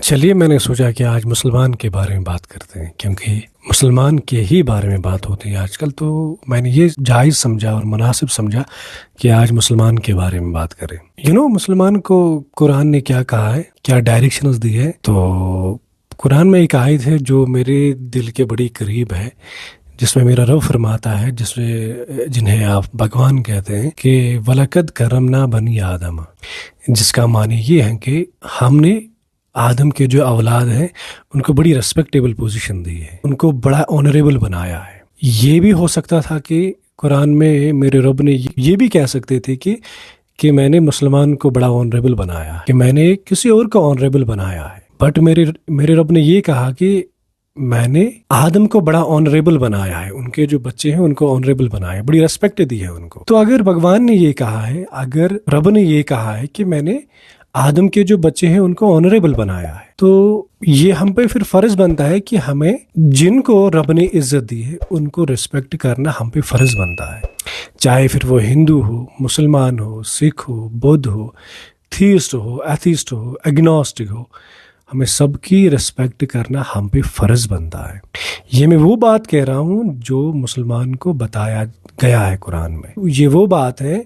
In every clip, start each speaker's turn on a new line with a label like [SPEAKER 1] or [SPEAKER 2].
[SPEAKER 1] چلیے میں نے سوچا کہ آج مسلمان کے بارے میں بات کرتے ہیں، کیونکہ مسلمان کے ہی بارے میں بات ہوتی ہے آج کل، تو میں نے یہ جائز سمجھا اور مناسب سمجھا کہ آج مسلمان کے بارے میں بات کریں۔ مسلمان کو قرآن نے کیا کہا ہے، کیا ڈائریکشنز دی ہے؟ تو قرآن میں ایک آیت ہے جو میرے دل کے بڑی قریب ہے، جس میں میرا رب فرماتا ہے، جنہیں آپ بھگوان کہتے ہیں، کہ وَلَقَدْ كَرَّمْنَا بَنِي آدَمَ، جس کا معنی یہ ہے کہ ہم نے آدم کے جو اولاد ہیں ان کو بڑی ریسپیکٹیبل پوزیشن دی ہے، ان کو بڑا آنریبل بنایا ہے۔ یہ بھی ہو سکتا تھا کہ قرآن میں میرے رب نے یہ بھی کہہ سکتے تھے کہ میں نے مسلمان کو بڑا آنریبل بنایا، کہ میں نے کسی اور کو آنریبل بنایا ہے، بٹ میرے رب نے یہ کہا کہ میں نے آدم کو بڑا آنریبل بنایا ہے، ان کے جو بچے ہیں ان کو آنریبل بنایا ہے، بڑی ریسپیکٹ دی ہے ان کو۔ تو اگر بھگوان نے یہ کہا ہے، اگر رب نے یہ کہا ہے کہ میں نے آدم کے جو بچے ہیں ان کو آنریبل بنایا ہے، تو یہ ہم پہ پھر فرض بنتا ہے کہ ہمیں جن کو رب نے عزت دی ہے ان کو ریسپیکٹ کرنا ہم پہ فرض بنتا ہے، چاہے پھر وہ ہندو ہو، مسلمان ہو، سکھ ہو، بدھ ہو، تھیسٹ ہو، ایتھیسٹ ہو، ایگنوسٹک ہو، ہمیں سب کی ریسپیکٹ کرنا ہم پہ فرض بنتا ہے۔ یہ میں وہ بات کہہ رہا ہوں جو مسلمان کو بتایا گیا ہے قرآن میں، یہ وہ بات ہے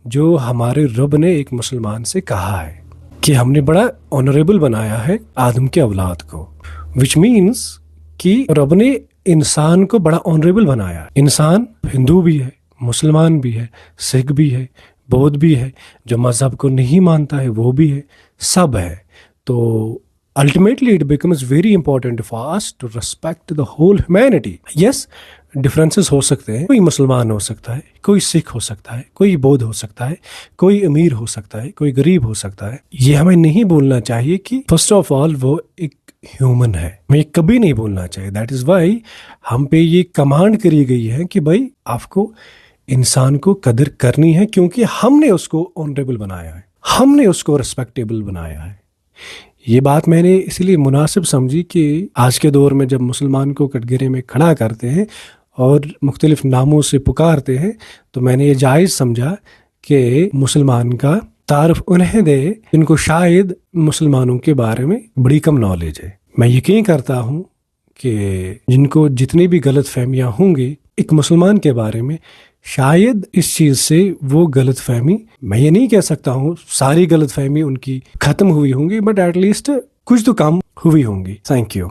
[SPEAKER 1] جو ہمارے رب نے ایک مسلمان سے کہا ہے کہ ہم نے بڑا آنریبل بنایا ہے آدم کے اولاد کو، وچ مینس کہ رب نے انسان کو بڑا آنریبل بنایا ہے۔ انسان ہندو بھی ہے، مسلمان بھی ہے، سکھ بھی ہے، بودھ بھی ہے، جو مذہب کو نہیں مانتا ہے وہ بھی ہے، سب ہے۔ تو ultimately it becomes very important for us to respect the whole humanity. Yes, differences ہو سکتے ہیں، کوئی مسلمان ہو سکتا ہے، کوئی سکھ ہو سکتا ہے، کوئی بودھ ہو سکتا ہے، کوئی امیر ہو سکتا ہے، کوئی غریب ہو سکتا ہے۔ یہ ہمیں نہیں بولنا چاہیے کہ فرسٹ آف آل وہ ایک ہیومن ہے، ہمیں کبھی نہیں بولنا چاہیے۔ دیٹ از وائی ہم پہ یہ کمانڈ کری گئی ہے کہ بھائی آپ کو انسان کو قدر کرنی ہے، کیونکہ ہم نے اس کو آنریبل بنایا ہے، ہم نے اس کو ریسپیکٹیبل بنایا ہے۔ یہ بات میں نے اسی لیے مناسب سمجھی کہ آج کے دور میں جب مسلمان کو کٹگرے میں کھڑا کرتے ہیں اور مختلف ناموں سے پکارتے ہیں، تو میں نے یہ جائز سمجھا کہ مسلمان کا تعارف انہیں دے جن کو شاید مسلمانوں کے بارے میں بڑی کم نالج ہے۔ میں یقین کرتا ہوں کہ جن کو جتنی بھی غلط فہمیاں ہوں گی ایک مسلمان کے بارے میں، شاید اس چیز سے وہ غلط فہمی، میں یہ نہیں کہہ سکتا ہوں ساری غلط فہمی ان کی ختم ہوئی ہوں گی، بٹ ایٹ لیسٹ کچھ تو کم ہوئی ہوں گی۔ Thank you.